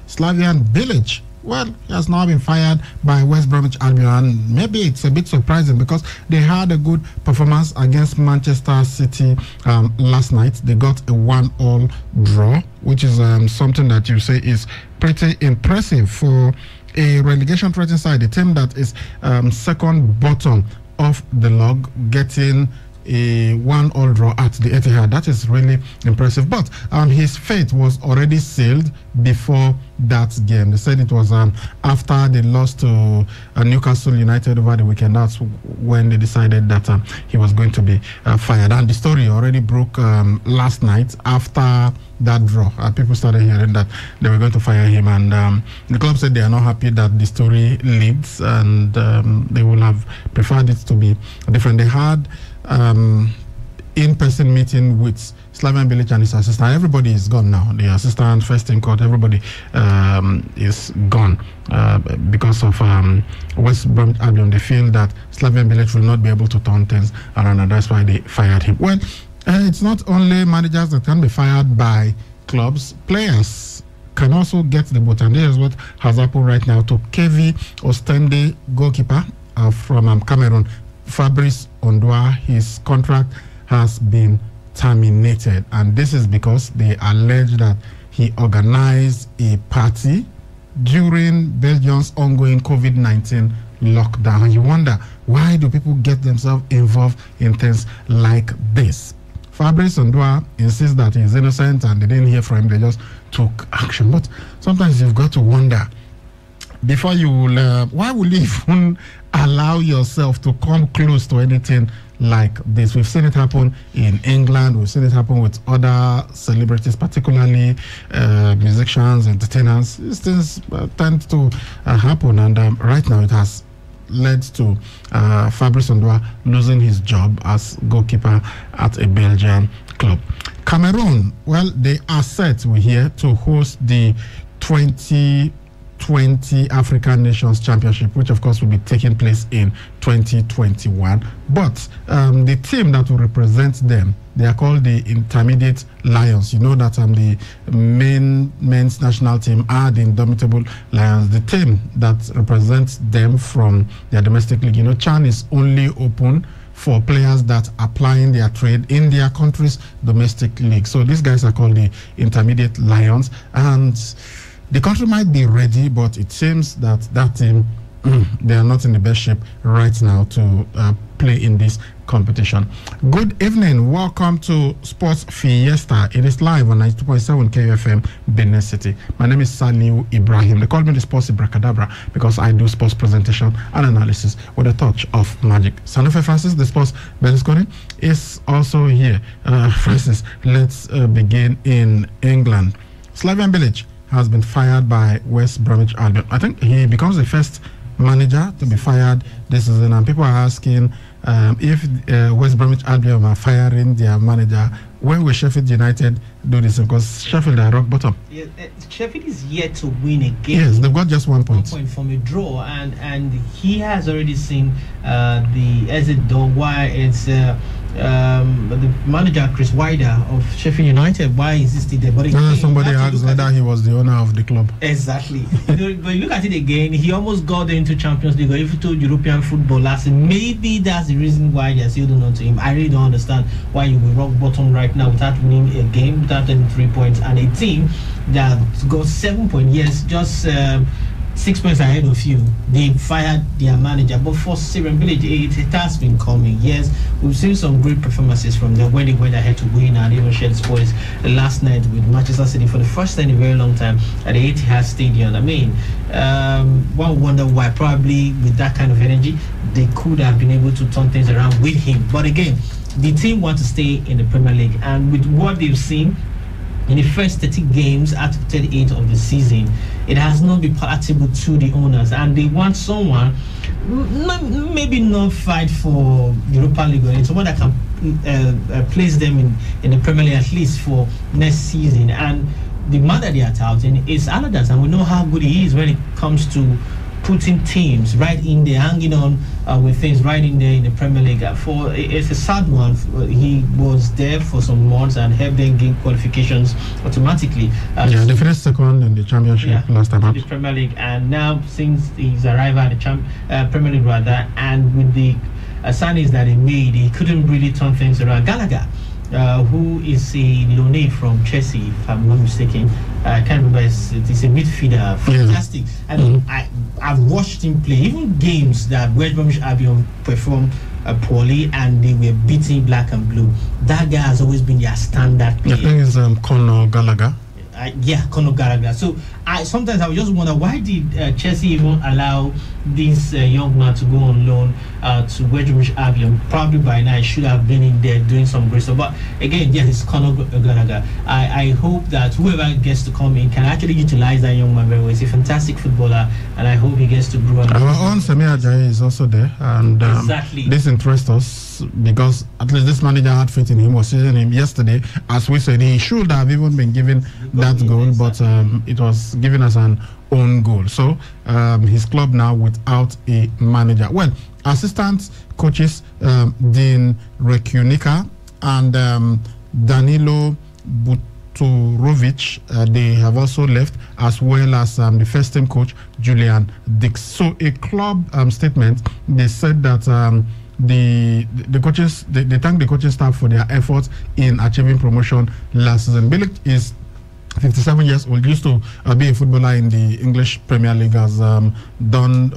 Slavian Village. Well, he has now been fired by West Bromwich Albion. Maybe it's a bit surprising because they had a good performance against Manchester City last night. They got a 1-1 draw, which is something that you say is pretty impressive for a relegation threatened side, a team that is second bottom of the log, getting a 1-1 draw at the Etihad. That is really impressive. But his fate was already sealed before that game. They said it was after they lost to Newcastle United over the weekend. That's when they decided that he was going to be fired. And the story already broke last night after that draw. People started hearing that they were going to fire him, and the club said they are not happy that the story leads, and they would have preferred it to be different. They had in-person meeting with Slavian Village and his assistant. Everybody is gone now. The assistant, first team coach, everybody is gone because of West Bromwich Albion. They feel that Slavian Village will not be able to turn things around, and that's why they fired him. Well, it's not only managers that can be fired by clubs. Players can also get the boot, and this is what has happened right now to KV Ostende goalkeeper from Cameroon, Fabrice Ondua. His contract has been terminated, and this is because they allege that he organized a party during Belgium's ongoing COVID-19 lockdown. And you wonder, why do people get themselves involved in things like this? Fabrice Ondua insists that he's innocent and they didn't hear from him, they just took action. But sometimes you've got to wonder, before you will, why will you even allow yourself to come close to anything like this? We've seen it happen in England. We've seen it happen with other celebrities, particularly musicians, entertainers. These things tend to happen, and right now it has led to Fabrice Ondua losing his job as goalkeeper at a Belgian club. Cameroon, well, they are set, we hear, to host the 2020 African Nations Championship, which of course will be taking place in 2021. But the team that will represent them, they are called the Intermediate Lions. You know that the men's national team are the Indomitable Lions. The team that represents them from their domestic league, CHAN is only open for players that are plying their trade in their country's domestic league. So these guys are called the Intermediate Lions, and the country might be ready, but it seems that that team, they are not in the best shape right now to play in this competition. Good evening. Welcome to Sports Fiesta. It is live on 92.7 KUFM, Benin City. My name is Saliu Ibrahim. They call me the Sports Ibracadabra because I do sports presentation and analysis with a touch of magic. Sanufe Francis, the sports Berlusconi, is also here. Francis, let's begin in England. Slavian Village has been fired by West Bromwich Albion. I think he becomes the first manager to be fired this season, and people are asking if West Bromwich Albion are firing their manager, when will Sheffield United do this? Because Sheffield are rock bottom. Yeah, Sheffield is yet to win a game. Yes, they've got just 1 point. 1 point from a draw, and he has already seen the exit door. Why it's the manager Chris Wilder of Sheffield United. Why is he still there? But again, somebody asked whether he was the owner of the club. Exactly. But you look at it again. He almost got into Champions League or even to European football last year. Maybe that's the reason why they're still holding on to him. I really don't understand why you will rock bottom right now without winning a game, without any 3 points, and a team that got 7 points. Yes, just 6 points ahead of you. They fired their manager, but for Slavian Village, it has been coming. Yes, we've seen some great performances from them when they went ahead to win and even shared spoils last night with Manchester City for the first time in a very long time at the Etihad Stadium. I mean, one wonder why. Probably with that kind of energy, they could have been able to turn things around with him. But again, the team want to stay in the Premier League, and with what they've seen in the first 30 games out of 38 of the season, it has not been palatable to the owners, and they want someone maybe not fight for Europa League or someone that can place them in the Premier League at least for next season. And the man that they are touting is Allardyce, and we know how good he is when it comes to putting teams right in there, hanging on with things right in there in the Premier League. It's a sad one. He was there for some months and helped them gain qualifications automatically. They finished second in the Championship last time out. The Premier League, and now since his arrival at the Premier League rather, and with the signings that he made, he couldn't really turn things around. Gallagher, who is a loanee from Chelsea, if I'm not mistaken. I can't remember. It's a midfielder, fantastic. And I've watched him play, even games that West Bromwich Albion performed poorly, and they were beating Black and Blue. That guy has always been their standard player. I think it's Conor Gallagher. Conor Gallagher. So sometimes I would just wonder, why did Chelsea even allow this young man to go on loan to West Bromwich Albion? Probably by now he should have been in there doing some great stuff. But again, yes, it's Conor Gallagher. I hope that whoever gets to come in can actually utilize that young man very well. He's a fantastic footballer, and I hope he gets to grow. Our own Semi Ajayi is also there, and exactly. This interests us because at least this manager had faith in him, was using him yesterday. As we said, he should have even been given that goal, but it was given as an own goal. So his club now without a manager. Well, assistant coaches Dean Rekunika and Danilo Butorovic, they have also left, as well as the first team coach Julian Dix. So a club statement, they said that the coaches, they thank the coaching staff for their efforts in achieving promotion last season. Bilic is 57 years old, used to be a footballer in the English Premier League, has done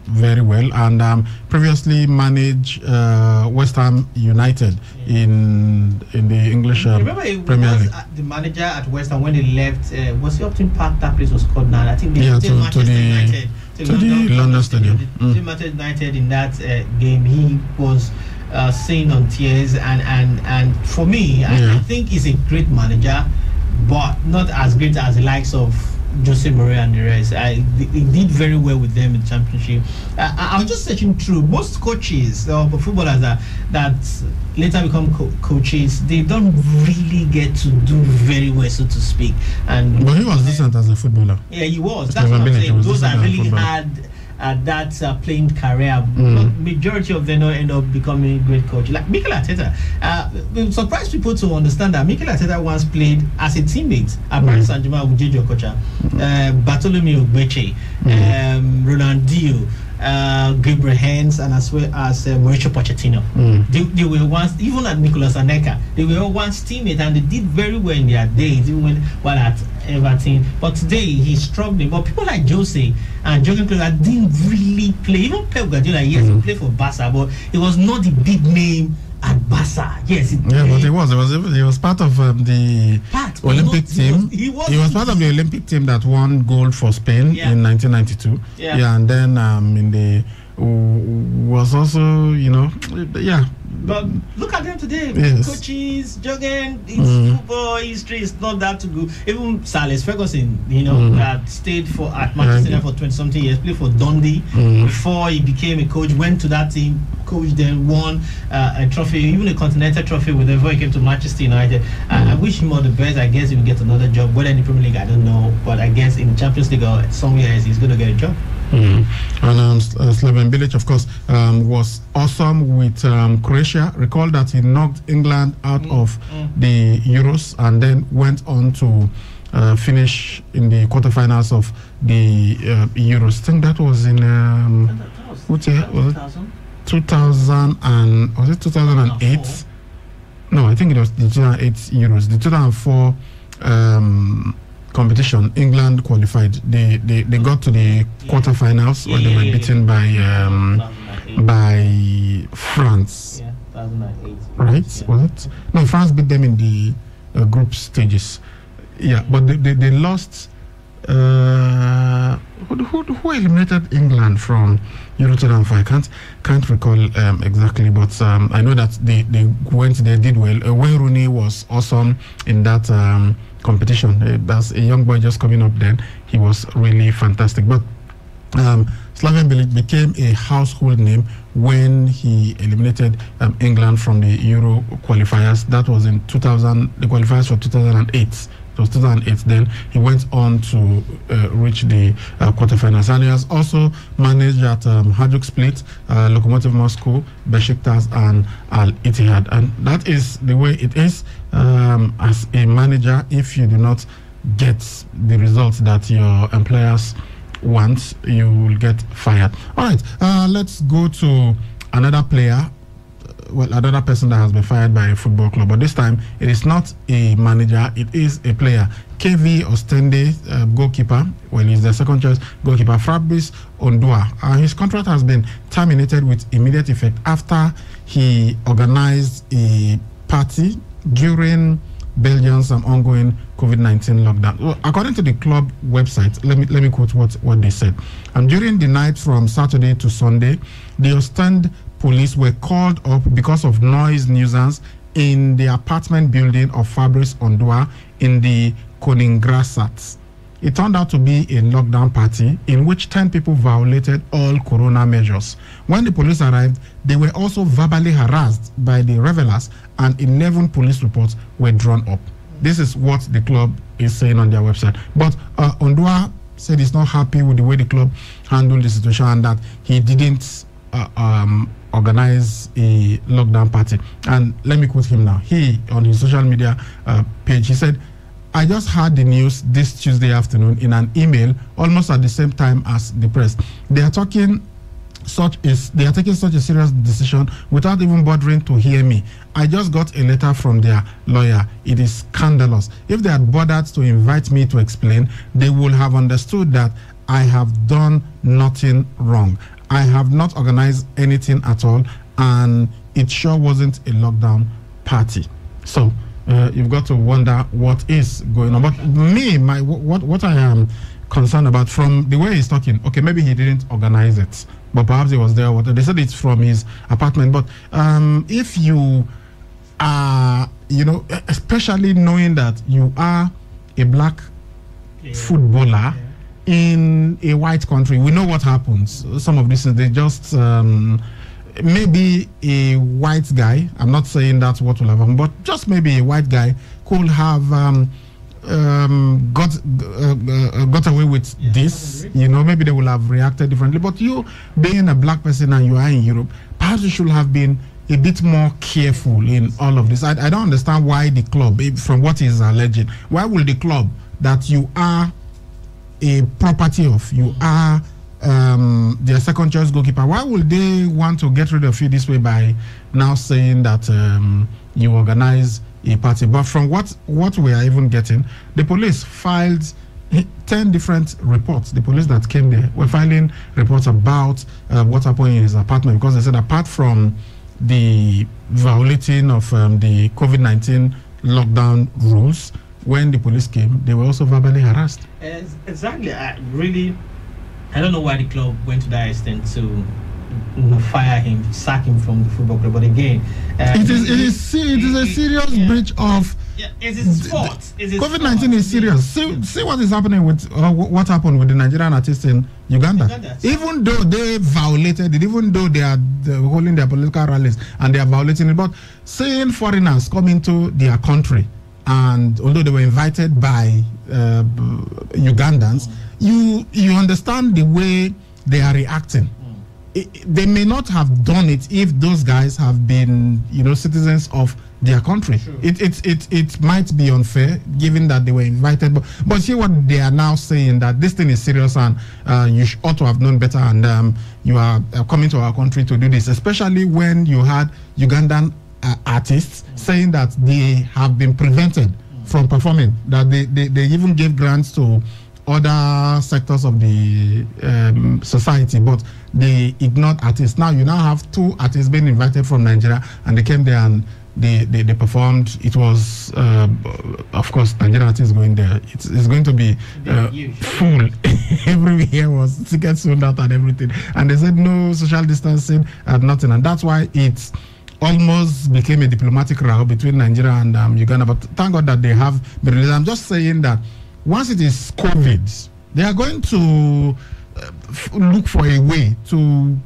very well, and previously managed West Ham United in the English Premier League. The manager at West Ham when they left, was he Upton Park? That place was called now. I think they to the London Stadium. Manchester United in that game, he was seen on tears, and for me, I think he's a great manager, but not as great as the likes of Jose Mourinho and the rest. He did very well with them in the Championship. I was just searching through most coaches or footballers that later become coaches. They don't really get to do very well, so to speak. But he was decent as a footballer. Yeah, he was. That's what I'm saying. Those that really had that playing career, majority of them don't end up becoming a great coach. Like Mikel Arteta, it surprised people to understand that Mikel Arteta once played as a teammate at Paris Saint-Germain with J.J. Okocha, Bartholomew Ogbeche, Ronaldinho, Gabriel Hens, and as well as Mauricio Pochettino. They were once, even at Nicolas Anelka, they were all once teammates, and they did very well in their days, even while at Everton. But today he's struggling. But people like Jose and Jurgen Klopp didn't really play. Even Pep Guardiola, yes, he played for Barca, but it was not the big name at Barca. Yes, but he was part of the Olympic team. He was part of the Olympic team that won gold for Spain in 1992. And then in the was also, But look at them today. Coaches, Jurgen, football history is not that too good. Even Sir Alex Ferguson, that stayed at Manchester United for 20-something years, played for Dundee before he became a coach, went to that team, coached them, won a trophy, even a continental trophy before he came to Manchester United. I wish him all the best. I guess he will get another job, whether in the Premier League, I don't know, but I guess in the Champions League or somewhere else, he's going to get a job. And Slaven Bilic, of course, was awesome with Croatia. Recall that he knocked England out of the Euros and then went on to finish in the quarterfinals of the Euros. I think that was in what year was it? 2000 and was it 2008? No, I think it was the 2008 Euros. The 2004 competition, England qualified. They got to the quarterfinals where they were beaten by France. 2008. Right? Was it? No, France beat them in the group stages. Yeah, but they lost. Who eliminated England from Euro 2005? Can't recall exactly, but I know that they went there, did well. Wayne Rooney was awesome in that competition. As a young boy just coming up then, he was really fantastic. But Slaven Bilic became a household name when he eliminated England from the Euro qualifiers. That was in 2000, the qualifiers for 2008 It was 2008. Then he went on to reach the quarterfinals. And he has also managed at Hajduk Split, Lokomotiv Moscow, Besiktas, and Al Ittihad. And that is the way it is as a manager. If you do not get the results that your employers want, you will get fired. All right, let's go to another player. Well, another person that has been fired by a football club, but this time it is not a manager, it is a player. KV Ostende, goalkeeper, well, he's the second choice goalkeeper, Fabrice Ondua. His contract has been terminated with immediate effect after he organized a party during Belgium's ongoing COVID-19 lockdown. Well, according to the club website, let me quote what they said. During the night from Saturday to Sunday, the Ostend police were called up because of noise nuisance in the apartment building of Fabrice Ondua in the Koningrassat. It turned out to be a lockdown party in which 10 people violated all corona measures. When the police arrived, they were also verbally harassed by the revelers, and 11 police reports were drawn up. This is what the club is saying on their website. But Ondua said he's not happy with the way the club handled the situation and that he didn't organize a lockdown party. And let me quote him now. He, on his social media page, he said, "I just heard the news this Tuesday afternoon in an email almost at the same time as the press. They are taking such a serious decision without even bothering to hear me. I just got a letter from their lawyer. It is scandalous. If they had bothered to invite me to explain, they would have understood that I have done nothing wrong. I have not organized anything at all, and it sure wasn't a lockdown party." So you've got to wonder what is going on. But me, what I am concerned about from the way he's talking, okay, maybe he didn't organize it, but perhaps he was there. They said it's from his apartment. But if you are, especially knowing that you are a black footballer in a white country, we know what happens. Some of these things, they just maybe a white guy, I'm not saying that's what will happen, but just maybe a white guy could have got away with this. Maybe they will have reacted differently. But you, being a black person and you are in Europe, perhaps you should have been a bit more careful in all of this. I don't understand why the club, from what is alleged, why will the club that you are a property of, you are their second choice goalkeeper, why would they want to get rid of you this way by now saying that you organize a party? But from what we are even getting, the police filed 10 different reports. The police that came there were filing reports about what happened in his apartment, because they said apart from the violating of the COVID-19 lockdown rules, when the police came, they were also verbally harassed. Exactly. I don't know why the club went to that extent to fire him, sack him from the football club. But again, it is a serious breach of. Yeah, it's his fault. COVID-19 is serious. See what is happening with what happened with the Nigerian artists in Uganda. Even though they violated it, even though they are holding their political rallies and they are violating it, but seeing foreigners come into their country, and although they were invited by Ugandans, you understand the way they are reacting. They may not have done it if those guys have been, citizens of their country. Sure. It might be unfair given that they were invited, but see what they are now saying, that this thing is serious and you ought to have known better, and you are coming to our country to do this, especially when you had Ugandan artists saying that they have been prevented from performing, that they even gave grants to other sectors of the society, but they ignored artists. Now you have 2 artists being invited from Nigeria, and they came there and they performed. It was of course Nigerian artists going there. It's going to be full. Everywhere was tickets sold out and everything, and they said no social distancing and nothing, and that's why it's almost became a diplomatic row between Nigeria and Uganda. But thank God that they have been released. I'm just saying that once it is COVID, they are going to look for a way to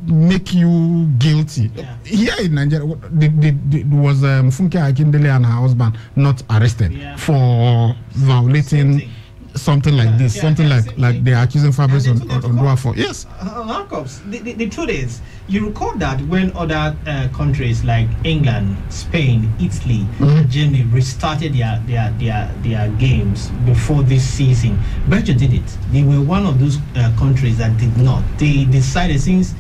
make you guilty. Here in Nigeria, was Funke Akindele and her husband not arrested for violating something like this, like they're accusing Fabrice Ondoa for. Yes. The truth is, you recall that when other countries like England, Spain, Italy, Germany restarted their games before this season, Belgium did it. They were one of those countries that did not. They decided, since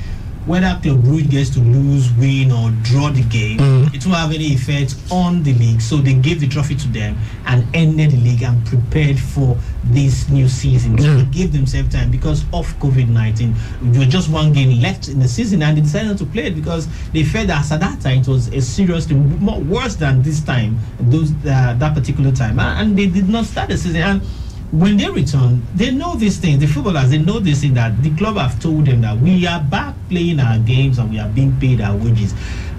whether Club Brugge gets to lose, win, or draw the game, it won't have any effect on the league. So they gave the trophy to them and ended the league and prepared for this new season. So they gave themselves time because of COVID-19. There was just one game left in the season, and they decided not to play it because they felt that at that time it was a seriously more worse than this time, that particular time, and they did not start the season. And when they return, they know these things. The footballers, they know this thing, that the club have told them that we are back playing our games and we are being paid our wages.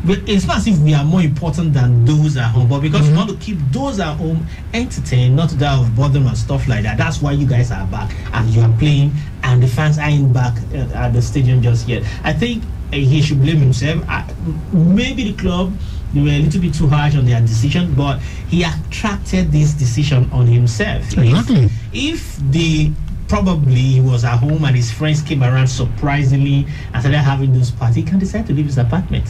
But it's not as if we are more important than those at home, but because we want to keep those at home entertained, not to die of boredom and stuff like that. That's why you guys are back and you are playing, and the fans aren't back at the stadium just yet. I think he should blame himself. Maybe the club, they were a little bit too harsh on their decision, but he attracted this decision on himself. Exactly. If he was at home and his friends came around surprisingly and started having those parties, he can decide to leave his apartment.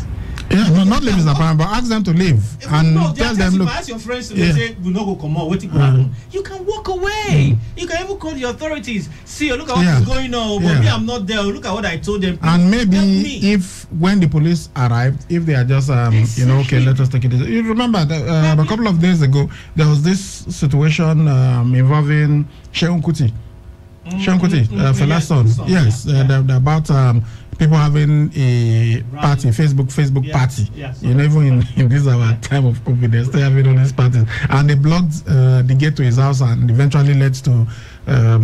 Yeah, no, not leave his apartment, but ask them to leave and tell them, look. Ask your friends to say, "We not go come out. What happen?" You can walk away. You can even call the authorities. See, look at what is going on. But me, I'm not there. Look at what I told them. And maybe if when the police arrived, if they are just okay, let us take it. You remember that a couple of days ago there was this situation involving Seun Kuti. Seun Kuti, Fela's son. Yes, about people having a party, Facebook party. Yes. Even in this our time of COVID, they're still having all these parties. And they blocked the gate to his house, and eventually led to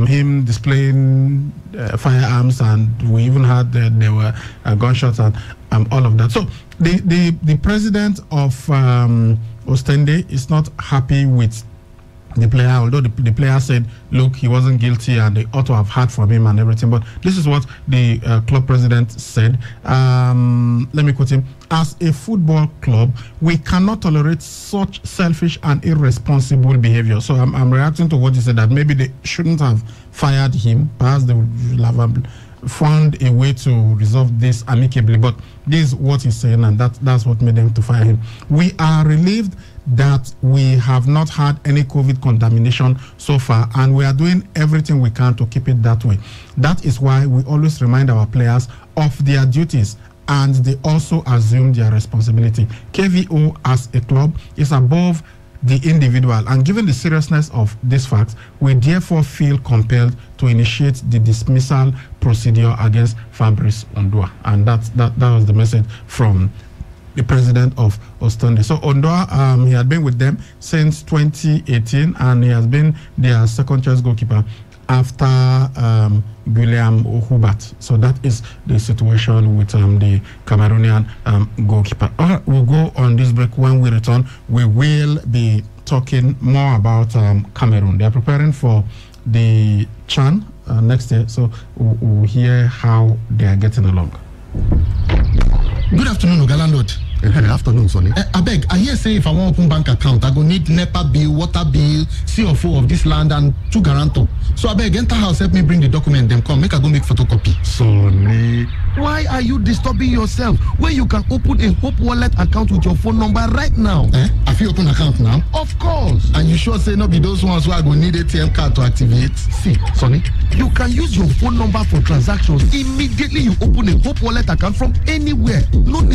him displaying firearms, and we even had there were gunshots and all of that. So the president of Ostende is not happy with the player, although the player said, look, he wasn't guilty and they ought to have heard from him and everything. But this is what the club president said. Let me quote him. As a football club, we cannot tolerate such selfish and irresponsible behavior. So I'm reacting to what he said, that maybe they shouldn't have fired him. Perhaps they would have found a way to resolve this amicably. But this is what he's saying, and that's what made them to fire him. We are relieved that we have not had any COVID contamination so far, and we are doing everything we can to keep it that way. That is why we always remind our players of their duties, and they also assume their responsibility. KVO as a club is above the individual, and given the seriousness of these facts, we therefore feel compelled to initiate the dismissal procedure against Fabrice Ondoa. And that was the message from the president of Ostende. So Ondoa, he had been with them since 2018, and he has been their second choice goalkeeper after Guillaume Hubert. So that is the situation with the Cameroonian goalkeeper. All right, we'll go on this break. When we return, we will be talking more about Cameroon. They are preparing for the CHAN next year, so we'll hear how they are getting along. Good afternoon, Oga Landlord. Good afternoon, Sonny. I beg, I hear say if I want to open bank account, I go need NEPA bill, water bill, CFO of this land, and 2 guarantor. So I beg, enter house, help me bring the document, them come, make I go make photocopy. Sonny, why are you disturbing yourself when you can open a Hope Wallet account with your phone number right now? I feel open account now? Of course. And you sure say no be those ones where I go need ATM card to activate? See, Sonny, you can use your phone number for transactions immediately you open a Hope Wallet account from anywhere. No need